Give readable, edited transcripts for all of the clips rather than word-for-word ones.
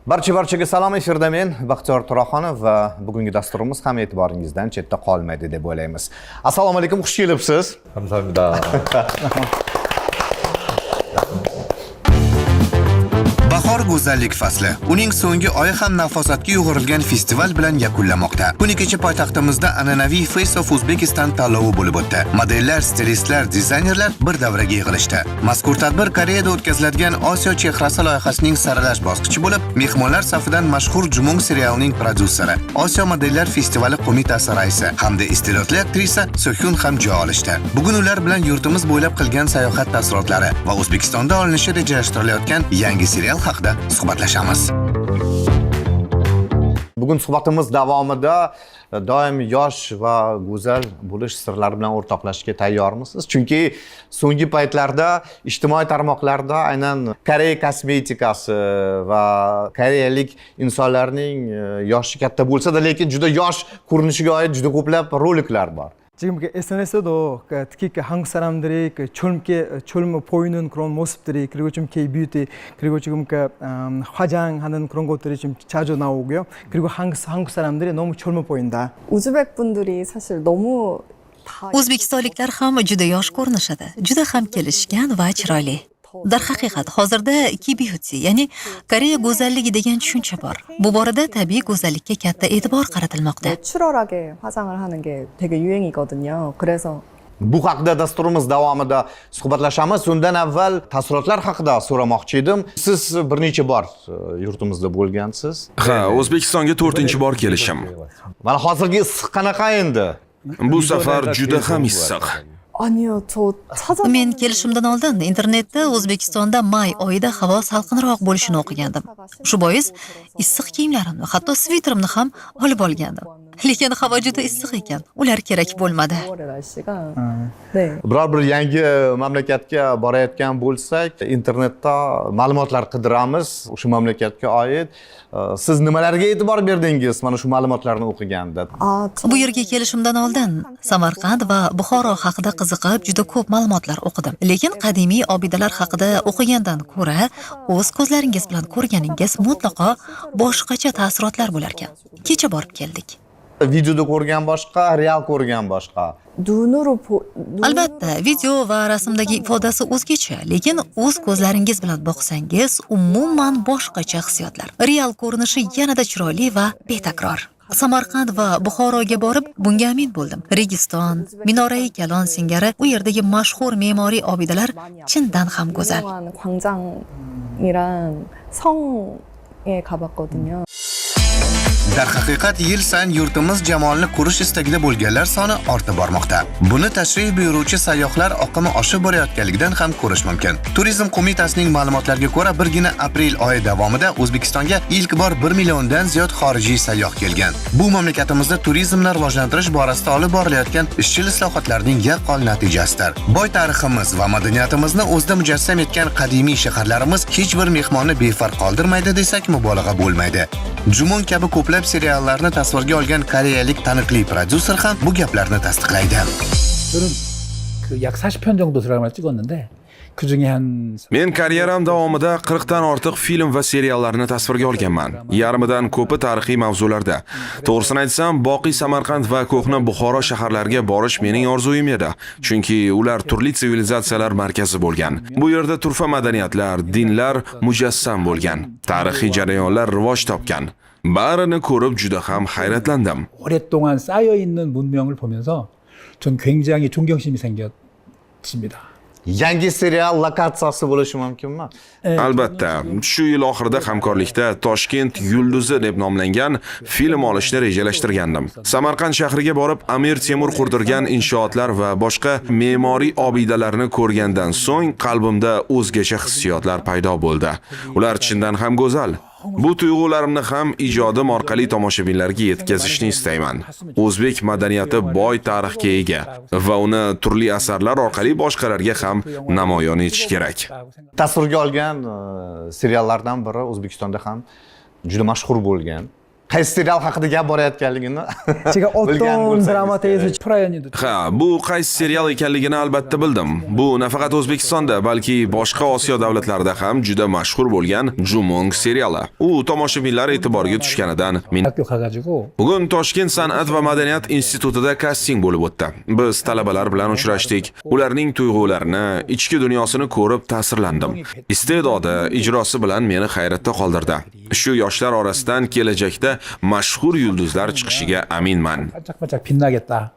Barchaga salom, efirda men Baxtiyor To'raxonov va bugungi dasturimiz ham e'tiboringizdan chetda qolmaydi deb o'ylaymiz. Assalomu alaykum, xush kelibsiz. 감사합니다. Bahor go'zallik fasli. Uning so'nggi oyi ham nafosatga yo'g'rilgan festival bilan yakunlamoqda. Kuni kecha poytaxtimizda an'anaviy Face of Uzbekistan tanlovi bo'lib o'tdi. Modellar, stilistlar, dizaynerlar bir davraga yig'ilishdi. Mazkur tadbir Koreyada o'tkaziladigan Osiyo chehrasi loyihasining saralash bosqichi bo'lib, mehmonlar safidan mashhur Jumong serialining prodyuseri, Osiyo modellar festivali qo'mitasi raisi hamda iste'dodli aktrisa Sohyun ham joy olishdi. Bugun ular bilan yurtimiz bo'ylab qilgan sayohat taassurotlari va O'zbekistonda olinishi rejalashtirilgan yangi serial haqida suhbatlashamiz. Bugun suhbatimiz davomida doim yosh va go'zal bo'lish sirlari bilan o'rtoqlashishga tayyormisiz? Chunki so'nggi paytlarda ijtimoiy tarmoqlarda aynan Koreya kosmetikasi va koreyalik insonlarning yoshi katta bo'lsa-da, lekin juda yosh ko'rinishiga oid juda ko'plab roliklar bor. 지금 SNS에도 특히 한국 사람들이 젊어 보이는 그런 모습들이 그리고 좀 K-뷰티 그리고 지금 화장하는 그런 것들이 좀 자주 나오고요. 그리고 한국 사람들이 너무 젊어 보인다. 우즈벡 분들이 사실 너무 O'zbekistonliklar ham juda yosh ko'rinishadi, juda ham kelishgan va chiroyli. Darhaqiqat, hozirda K-beauty, ya'ni Koreya go'zalligi degan tushuncha bor. Bu borada tabiiy go'zallikka katta e'tibor qaratilmoqda. 내추럴하게 화장을 하는 게 되게 유행이거든요. 그래서 Bu haqda dasturimiz davomida suhbatlashamiz. Undan avval taassurotlar haqida so'ramoqchi edim. Siz bir necha bor yurtimizda bo'lgansiz? Ha, O'zbekistonga 4-bor kelishim. Mana hozirgi issiq qanaqa endi? Bu safar juda ham issiq. 아니요, 저 찾아 Men kelishimdan oldin internetda O'zbekistonda may oyida havo salqinroq bo'lishini o'qigandim. Shu bois issiq kiyimlarimni, hatto sviterimni ham olib olgandim. Lekin havo juda issiq ekan, ular kerak bo'lmadi. 5월의 날씨가 네. Biror bir yangi mamlakatga borayotgan bo'lsak, internetda ma'lumotlar qidiramiz o'sha mamlakatga oid. Siz nimalarga e'tibor berdingiz mana shu ma'lumotlarni o'qiganda? Bu yerga kelishimdan oldin Samarqand va Buxoro haqida qiziqib juda ko'p ma'lumotlar o'qidim. Lekin qadimiy obidalar haqida o'qigandan ko'ra, o'z ko'zlaringiz bilan ko'rganingiz mutlaqo boshqacha taassurotlar bo'lar ekan. Kecha borib keldik. Videoda ko'rgan boshqa, real ko'rgan boshqa. 눈으로 Albatta, video va rasmdagi ifodasi o'zgacha, lekin o'z ko'zlaringiz bilan boqsangiz, umuman boshqacha hissiyotlar. Real ko'rinishi yanada chiroyli va betakror. Samarqand va Buxoroga borib, bunga amin bo'ldim. Registon, Minorai Kalon singari u yerdagi mashhur me'moriy obidalar chindan ham go'zal. 광장이랑 성에 가봤거든요. Darhaqiqat yil sayin yurtimiz jamolini ko'rish istagida bo'lganlar soni ortib bormoqda. Buni tashrif buyuruvchi sayyohlar oqimi oshib borayotganligidan ham ko'rish mumkin. Turizm qo'mitasining ma'lumotlariga ko'ra, birgina aprel oyi davomida O'zbekistonga ilk bor 1 milliondan ziyod xorijiy sayyoh kelgan. Bu mamlakatimizda turizmni rivojlantirish borasida olib borilayotgan izchil islohotlarning yaqqol natijasidir. Boy tariximiz va madaniyatimizni o'zida mujassam etgan qadimiy shaharlarimiz hech bir mehmonni befarq qoldirmaydi desak mubolag'a bo'lmaydi. Jumong kabi ko'plab seriallarni tasvirga olgan koreyalik taniqli prodyuser ham bu gaplarni tasdiqlaydi. 저는 약 40편 정도 드라마를 찍었는데 그중에 한 Men karyeram davomida 40 dan ortiq film va seriallarni tasvirga olganman. Yarmidan ko'pi tarixiy mavzularda. To'g'risini aytsam, Boqiy Samarqand va ko'hna Buxoro shaharlariga borish mening orzuyim edi. Chunki ular turli sivilizatsiyalar markazi bo'lgan. Bu yerda turfa madaniyatlar, dinlar mujassam bo'lgan. Tarixiy jarayonlar rivoj topgan. Barini ko'rib juda ham hayratlandim. 오랫동안 쌓여 있는 문명을 보면서 전 굉장히 존경심이 생겼습니다. Yangi serial lokatsiyasi bo'lishi mumkinmi? Albatta, shu yil oxirida hamkorlikda Toshkent yulduzi deb nomlangan film olishni rejalashtirgandim. Samarqand shahriga borib, Amir Temur qurdirgan inshootlar va boshqa me'moriy obidalarni ko'rgandan so'ng qalbimda o'zgacha hissiyotlar paydo bo'ldi. Ular chindan ham go'zal. Bu tuyg'ularimni ham ijodim orqali tomoshabinlarga yetkazishni istayman. O'zbek madaniyati boy tarixga ega va uni turli asarlar orqali boshqalarga ham namoyon etish kerak. Tasvirga olgan seriallardan biri O'zbekistonda ham juda mashhur bo'lgan. qaysi serial haqida gap borayotganligini 제가 bilgan 어떤 bo'lsangiz 드라마에서 프라이언니도 Ha, bu qaysi serial ekanligini albatta bildim. Bu nafaqat O'zbekistonda, balki boshqa Osiyo davlatlarida ham juda mashhur bo'lgan Jumong seriali. U tomoshabinlar e'tiboriga tushganidan men 학교 가가지고 bugun Toshkent san'at va madaniyat institutida kasting bo'lib o'tdi. Biz talabalar bilan uchrashdik. Ularning tuyg'ularini, ichki dunyosini ko'rib ta'sirlandim. Iste'dodi, ijrosi bilan meni hayratda qoldirdi. Shu yoshlar orasidan kelajakda mashhur yulduzlar chiqishiga aminman. 반짝반짝 빛나겠다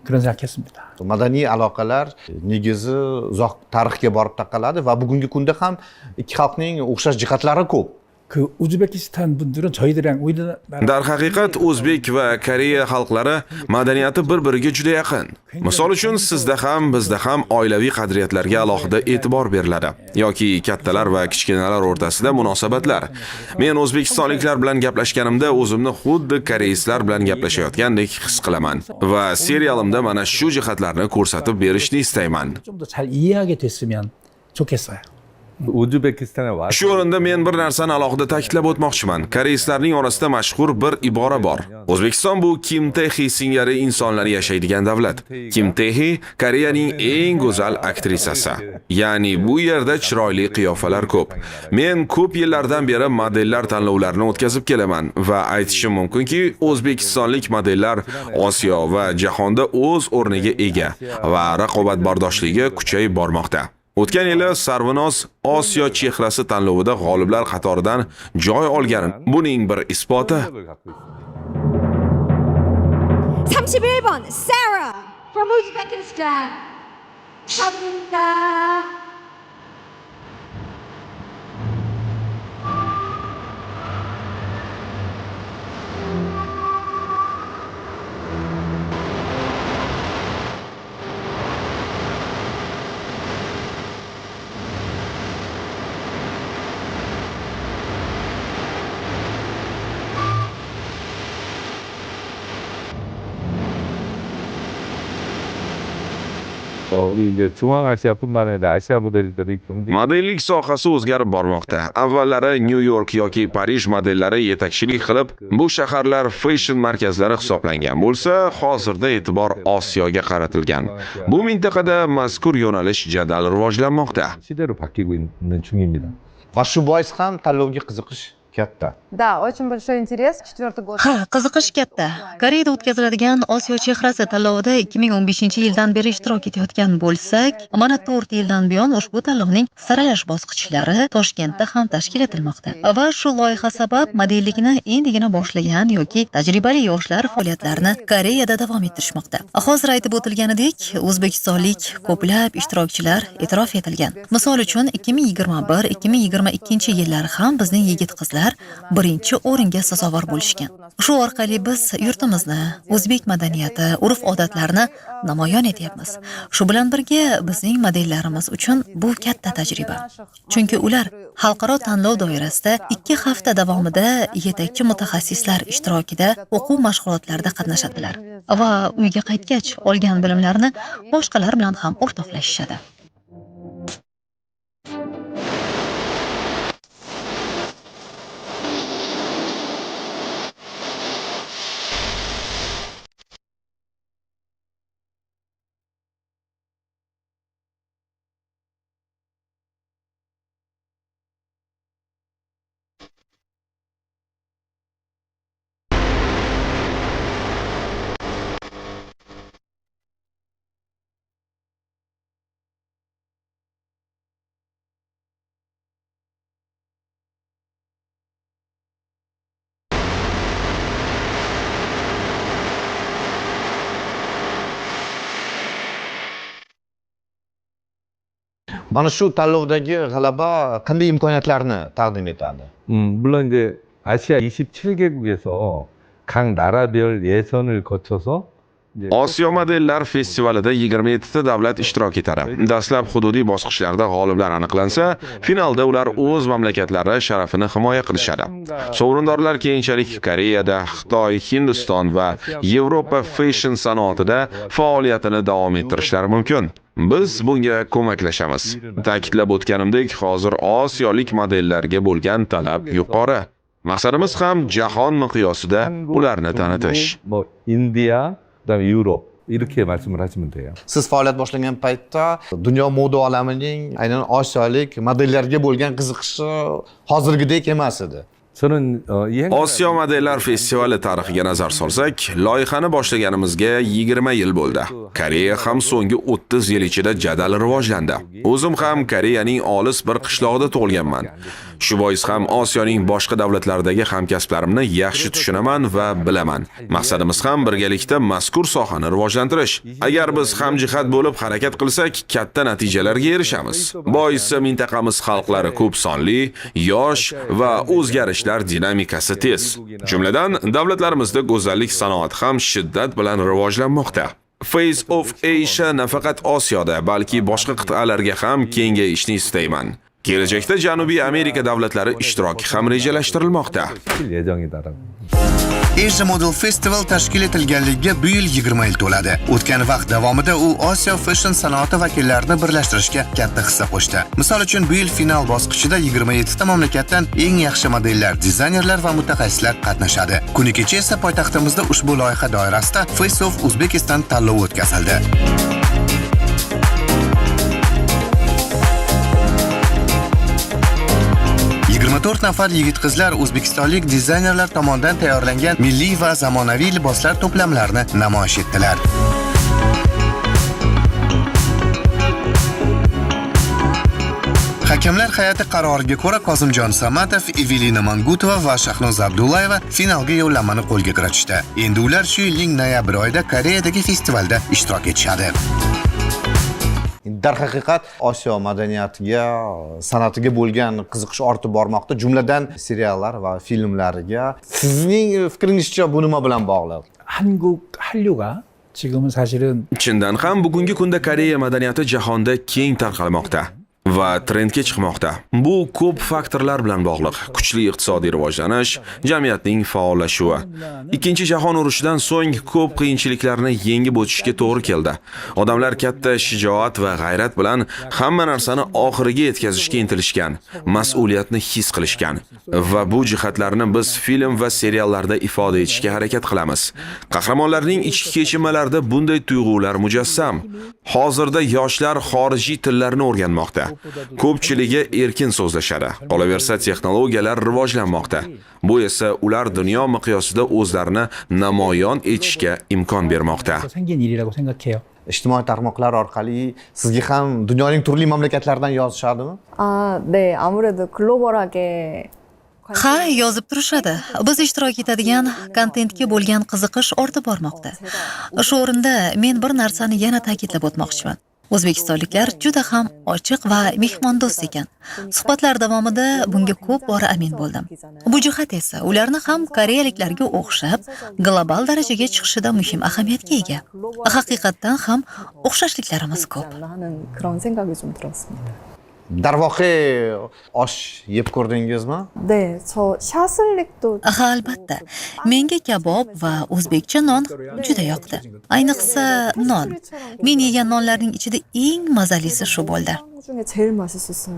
그런 생각했습니다. madaniy aloqalar negizi uzoq tarixga borib taqaladi va bugungi kunda ham ikki xalqning o'xshash jihatlari ko'p. 그 우즈베키스탄 분들은 저희들이랑 우리나라 Darhaqiqat O'zbek va Koreya xalqlari madaniyati bir-biriga juda yaqin. Misol uchun sizda ham bizda ham oilaviy qadriyatlarga alohida e'tibor beriladi yoki kattalar va kichkinalar o'rtasida munosabatlar. Men o'zbekistonliklar bilan gaplashganimda o'zimni xuddi koreyslar bilan gaplashayotgandek his qilaman va serialimda mana shu jihatlarni ko'rsatib berishni istayman. 좀 더 잘 이해하게 됐으면 좋겠어요. 우즈베키스탄에 와 Shu o'rinda men bir narsani alohida ta'kidlab o'tmoqchiman. Koreyslarning orasida mashhur bir ibora bor. O'zbekiston bu Kim Tae-hee singari insonlar yashaydigan davlat. Kim Tae-hee Koreyaning eng go'zal aktrisasi. Ya'ni bu yerda chiroyli qiyofalar ko'p. Men ko'p yillardan beri modellar tanlovlarini o'tkazib kelaman va aytishim mumkinki, o'zbekistonlik modellar Osiyo va jahonda o'z o'rniga ega va raqobatbardoshligi kuchayib bormoqda. O'tgan yili Sarvinoz Osiyo chehrasi tanlovida g'oliblar qatoridan joy olgan. Buning bir isboti. 31번 Sarah from Uzbekistan. 축하드립니다. 우리 이제 중앙아시아뿐만 아니라 아시아 모델들이 굉장히 Modellik sohasi o'zgarib bormoqda. Avvallari New York yoki Parij modellari yetakchilik qilib, bu shaharlar fashion markazlari hisoblangan bo'lsa, hozirda e'tibor Osiyoga qaratilgan. Bu mintaqada mazkur yo'nalish jadal rivojlanmoqda. 시대로 바뀌고 있는 중입니다. Va shu bois ham tanlovga qiziqish katta. Да, очень большой интерес. 4-й год. Ha, qiziqish katta. Koreyada o'tkaziladigan Osiyo chehrasi tanlovida 2015-yildan beri ishtirok etayotgan bo'lsak, mana 4 yildan buyon ushbu tanlovning saralash bosqichlari Toshkentda ham tashkil etilmoqda. Va shu loyiha sabab modellikni endigina boshlagan yoki tajribali yoshlar faoliyatlarini Koreyada davom ettirishmoqda. Hozir aytib o'tilganidek, o'zbekistonlik ko'plab ishtirokchilar e'tirof etilgan. Misol uchun 2021-2022 yillari ham bizning yigit-qizlar birinchi o'ringa sazovor bo'lishgan. Shu orqali biz yurtimizni, o'zbek madaniyati, urf-odatlarini namoyon etyapmiz. Shu bilan birga bizning modellarimiz uchun bu katta tajriba. Chunki ular xalqaro tanlov doirasida 2 hafta davomida yetakchi mutaxassislar ishtirokida o'quv mashg'ulotlarida qatnashadilar va uyga qaytgach olgan bilimlarini boshqalar bilan ham o'rtoqlashishadi. Mana shu tanlovdagi g'alaba qanday imkoniyatlarni taqdim etadi? 물론 이제 아시아 27개국에서 각 나라별 예선을 거쳐서 이제 Osiyo modellar festivalida 27 ta davlat ishtirok etadi. Dastlab hududiy bosqichlarda g'oliblar aniqlansa, finalda ular o'z mamlakatlari sharafini himoya qilishadi. Sovrindorlar keyinchalik Koreyada, Xitoy, Hindiston va Yevropa fashion sanoatida faoliyatini davom ettirishlari mumkin. Biz bunga ko'maklashamiz. Ta'kidlab o'tganimdek, hozir osiyolik modellarga bo'lgan talab yuqori. Maqsadimiz ham jahon miqyosida ularni tanitish. 뭐 인디아, 그다음에 유럽 이렇게 말씀을 하시면 돼요. Siz faoliyat boshlagan paytda dunyo moda olamining aynan osiyolik modellarga bo'lgan qiziqishi hozirgidek emas edi. 저는 이 행사 Osiyo modellar festivali tarixiga nazar solsak, loyihani boshlaganimizga 20 yil bo'ldi. Koreya ham so'nggi 30 yil ichida jadal rivojlandi. O'zim ham Koreyaning olis bir qishlog'ida tug'ilganman. Shu bois ham Osiyoning boshqa davlatlaridagi hamkasblarimni yaxshi tushunaman va bilaman. Maqsadimiz ham birgalikda mazkur sohani rivojlantirish. Agar biz hamjihat bo'lib harakat qilsak, katta natijalarga erishamiz. Boisi mintaqamiz xalqlari ko'p sonli, yosh va o'zgarishlar dinamikasi tez. Jumladan, davlatlarimizda go'zallik sanoati ham shiddat bilan rivojlanmoqda. Face of Asia nafaqat Osiyoda, balki boshqa qit'alarga ham kengayishni istayman. Kelajakda Janubiy Amerika davlatlari ishtiroki ham rejalashtirilmoqda. 예정이다라고. Asia Model Festival tashkil etilganligiga bu yil 20 yil to'ladi. O'tgan vaqt davomida u Osiyo fashion sanoati vakillarini birlashtirishga katta hissa qo'shdi. Misol uchun, bu yil final bosqichida 27 ta mamlakatdan eng yaxshi modellar, dizaynerlar va mutaxassislar qatnashadi. Kuni kecha esa poytaxtimizda ushbu loyiha doirasida Face of Uzbekistan tanlovi o'tkazildi. 24 nafar yigit-qizlar o'zbekistonlik dizaynerlar tomonidan tayyorlangan milliy va zamonaviy liboslar to'plamlarini namoyish etdilar. Hakamlar hay'ati qaroriga ko'ra Kozimjon Samatov, Evelina Mangutova va Shahnoza Abdullayeva finalga yo'llanmani qo'lga kiritishdi. Endi ular shu yilning noyabr oyida Koreyadagi festivalda ishtirok etishadi. Darhaqiqat Osiyo madaniyatiga, san'atiga bo'lgan qiziqish ortib bormoqda, jumladan seriallar va filmlariga. Sizning fikringizcha bu nima bilan bog'liq? 한국 한류가 지금은 사실은 Chindan ham bugungi kunda Koreya madaniyati jahonda keng tarqalmoqda va trendga chiqmoqda. Bu ko'p faktorlar bilan bog'liq. Kuchli iqtisodiy rivojlanish, jamiyatning faollashuvi. Ikkinchi jahon urushidan so'ng ko'p qiyinchiliklarni yengib o'tishga to'g'ri keldi. Odamlar katta shijoat va g'ayrat bilan hamma narsani oxiriga yetkazishga intilishgan, mas'uliyatni his qilishgan va bu jihatlarni biz film va seriallarda ifoda etishga harakat qilamiz. Qahramonlarning ichki kechinmalarida bunday tuyg'ular mujassam. Hozirda yoshlar xorijiy tillarni o'rganmoqda. Ko'pchiligi erkin so'zlashadi. Qolaversa, texnologiyalar rivojlanmoqda. Bu esa ular dunyo miqyosida o'zlarini namoyon etishga imkon bermoqda. 생긴 일이라고 생각해요. Ijtimoiy tarmoqlar orqali sizga ham dunyoning turli mamlakatlaridan yozishadimi? 네, 아무래도 글로벌하게 Ha, yozib turishadi. Biz ishtirok etadigan kontentga bo'lgan qiziqish ortib bormoqda. Shu o'rinda men bir narsani yana ta'kidlab o'tmoqchiman. O'zbekistonliklar juda ham ochiq va mehmondo'st ekan. Suhbatlar davomida bunga ko'p bora amin bo'ldim. Bu jihat esa ularni ham koreyaliklarga o'xshab global darajaga chiqishida muhim ahamiyatga ega. Haqiqatdan ham o'xshashliklarimiz ko'p. 하는 그런 생각이 좀 들었습니다. Darvoqe osh yeb ko'rdingizmi? 네, 저 샤슬릭도 Ha, albatta. Menga kabob va o'zbekcha non juda yoqdi. Ayniqsa non. Men yegan nonlarning ichida eng mazalisi shu bo'ldi. 중에 제일 맛있었어요.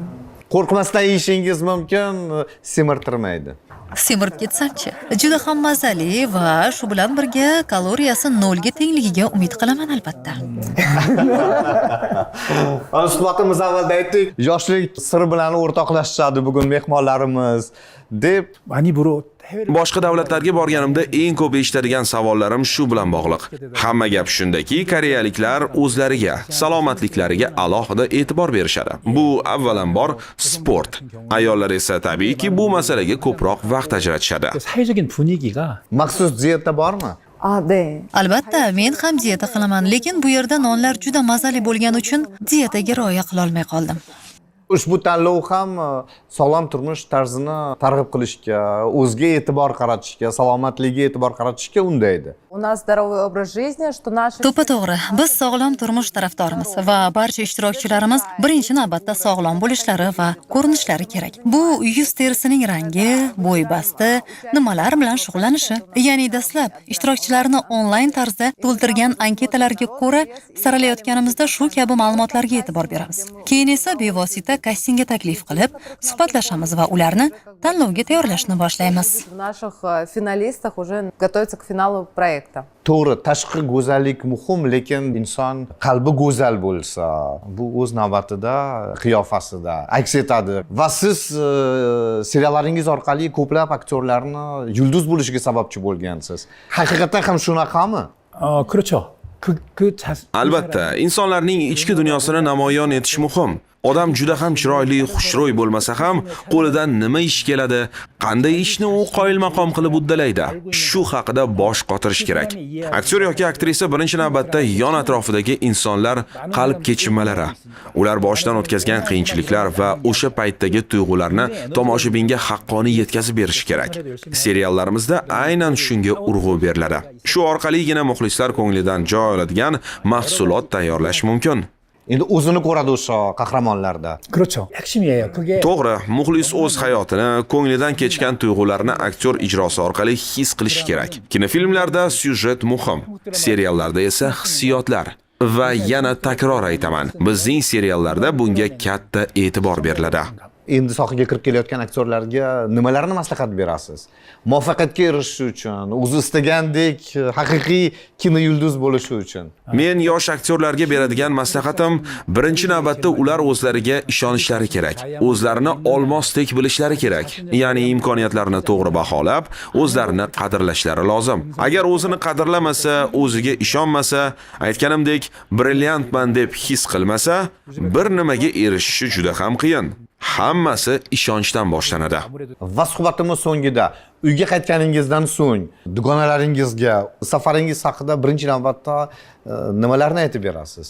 Qo'rqmasdan yeyishingiz mumkin, semirtirmaydi. Semirib ketsam-chi. Juda ham mazali va shu bilan birga kaloriyasi 0 ga tengligiga umid qilaman albatta. Suhbatimiz avvalda aytdik, yoshlik siri bilan o'rtoqlashishadi bugun mehmonlarimiz deb. 많이 보러 해외를 Boshqa davlatlarga borganimda eng ko'p eshitadigan savollarim shu bilan bog'liq. Hamma gap shundaki, koreyaliklar o'zlariga, salomatliklariga alohida e'tibor berishadi. Bu avvalambor sport. Ayollar esa tabiiyki bu masalaga ko'proq vaqt ajratishadi. 사회적인 분위기가 Maxsus dieta bormi? 네. Albatta, men ham dieta qilaman, lekin bu yerda nonlar juda mazali bo'lgani uchun dietaga rioya qila olmay qoldim. Ushbu tanlov ham sog'lom turmush tarzini targ'ib qilishga, o'zga e'tibor qaratishga, salomatligiga e'tibor qaratishga undaydi. У нас здоровый образ жизни, что наши... To'g'ri, biz sog'lom turmush tarafdorimiz va barcha ishtirokchilarimiz birinchi navbatda sog'lom bo'lishlari va ko'rinishlari kerak. Bu yuz terisining rangi, bo'y basti, nimalar bilan shug'ullanishi. Ya'ni dastlab ishtirokchilarni onlayn tarzda to'ldirgan anketalarga ko'ra saralayotganimizda shu kabi ma'lumotlarga e'tibor beramiz. Keyin esa bevosita kastingga taklif qilib, suhbatlashamiz va ularni tanlovga tayyorlashni boshlaymiz. Наших финалистах уже готовится к финалу проекта. To'g'ri, tashqi go'zallik muhim, lekin inson qalbi go'zal bo'lsa, bu o'z navbatida qiyofasida aks etadi. Va siz seriallaringiz orqali ko'plab aktyorlarni yulduz bo'lishiga sababchi bo'lgansiz. Haqiqatan ham shunaqami? 그렇죠. Albatta, insonlarning ichki dunyosini namoyon etish muhim. Odam juda ham chiroyli, xushro'y bo'lmasa ham, qo'lidan nima ish keladi, qanday ishni u qoyilmaqom qilib uddalaydi. Shu haqida bosh qotirish kerak. Aktyor yoki aktrisa birinchi navbatda yon atrofidagi insonlar qalb kechinmalari, ular boshidan o'tkazgan qiyinchiliklar va o'sha paytdagi tuyg'ularni tomoshabinga haqqoniy yetkazib berish kerak. Seriallarimizda aynan shunga urg'u beriladi. Shu orqaligina muxlislar ko'nglidan joy oladigan mahsulot tayyorlash mumkin. Endi o'zini ko'radi o'sha qahramonlarda. 그렇죠. 핵심이에요. 그게 To'g'ri, muxlis o'z hayotini, ko'nglidan kechgan tuyg'ularni aktyor ijrosi orqali his qilishi kerak. Kinofilmlarda syujet muhim, seriallarda esa hissiyotlar. Va yana takror aytaman, bizning seriallarda bunga katta e'tibor beriladi. Endi sohaga kirib kelayotgan aktyorlarga nimalarni maslahat berasiz? Muvaffaqiyatga erishish uchun, o'zi istagandek haqiqiy kino yulduz bo'lishi uchun. Men yosh aktyorlarga beradigan maslahatim, birinchi navbatda ular o'zlariga ishonishlari kerak. O'zlarini olmosdek bilishlari kerak. Ya'ni imkoniyatlarni to'g'ri baholab, o'zlarini qadrlashlari lozim. Agar o'zini qadrlamasa, o'ziga ishonmasa, aytganimdek, brilliantman deb his qilmasa, bir nimaga erishishi juda ham qiyin. Hammasi ishonchdan boshlanadi. Va suhbatimiz so'ngida uyga qaytganingizdan so'ng dugonalaringizga safaringiz haqida birinchi navbatda nimalarni aytib berasiz?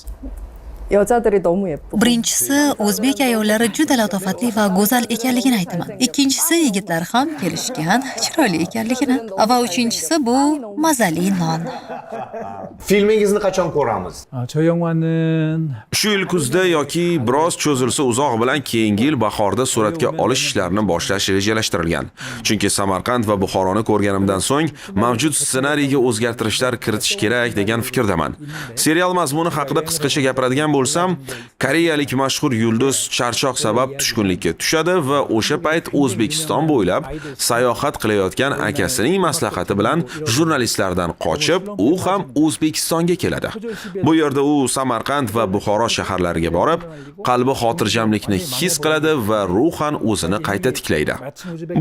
여자들이 너무 예쁘고 Birinchisi, o'zbek ayollari juda latofatli va go'zal ekanligini aytaman. Ikkinchisi, yigitlar ham kelishgan, chiroyli ekanligini. Va uchinchisi bu mazali non. Filmingizni qachon ko'ramiz? 저 영화는 Shu yil kuzda yoki biroz cho'zilsa uzoq bilan keyingi yil bahorda suratga olish ishlarini boshlash rejalashtirilgan. Chunki Samarqand va Buxoroni ko'rganimdan so'ng mavjud ssenariyga o'zgartirishlar kiritish kerak degan fikrdaman. Serial mazmuni haqida qisqacha gapiradigan bo'lsam, koreyalik mashhur yulduz charchoq sabab tushkunlikka tushadi va o'sha payt O'zbekiston bo'ylab sayohat qilayotgan akasining maslahati bilan jurnalistlardan qochib, u ham O'zbekistonga keladi. Bu yerda u Samarqand va Buxoro shaharlariga borib, qalbi xotirjamlikni his qiladi va ruhan o'zini qayta tiklaydi.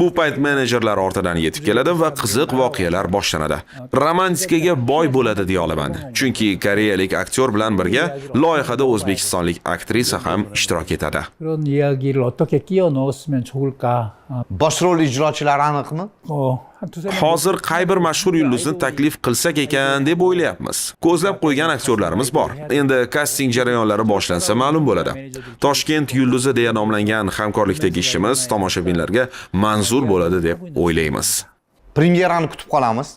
Bu payt menejerlar ortidan yetib keladi va qiziq voqealar boshlanadi. Romantikaga boy bo'ladi deya olaman. Chunki koreyalik aktyor bilan birga loyihada o'zbekistonlik aktrisa ham ishtirok etadi. 그런 이야기를 어떻게 끼워 넣었으면 좋을까? Bosh rol ijrochilari aniqmi? 한 두세 명 Hozir qay bir mashhur yulduzni taklif qilsak ekan deb o'ylayapmiz. Ko'zlab qo'ygan aktyorlarimiz bor. Endi kasting jarayonlari boshlansa ma'lum bo'ladi. Toshkent yulduzi deya nomlangan hamkorlikdagi ishimiz tomoshabinlarga manzur bo'ladi deb o'ylaymiz. Premyerani kutib qolamiz.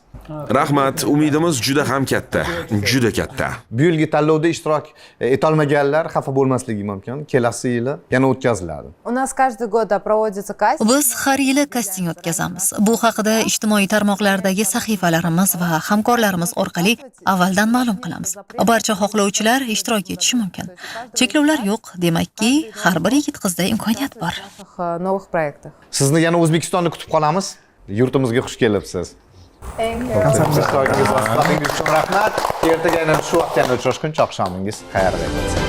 Rahmat, umidimiz juda ham katta, juda katta. Bu yilgi tanlovda ishtirok etolmaganlar xafa bo'lmasligi mumkin. Kelasi yili yana o'tkaziladi. У нас каждый год проводится кастинг. Biz har yili kasting o'tkazamiz. Bu haqida ijtimoiy tarmoqlardagi sahifalarimiz va hamkorlarimiz orqali avvaldan ma'lum qilamiz. Barcha xohlovchilar ishtirok etishi mumkin. Cheklovlar yo'q, demakki, har bir yigit-qizda imkoniyat bor. Новых проектах. Sizni yana O'zbekistonni kutib qolamiz. Yurtimizga xush kelibsiz. Ishtirokingiz va suhbatingiz uchun rahmat. Ertaga yana shu vaqtda uchrashguncha oqshomingiz xayrli bo'lsin.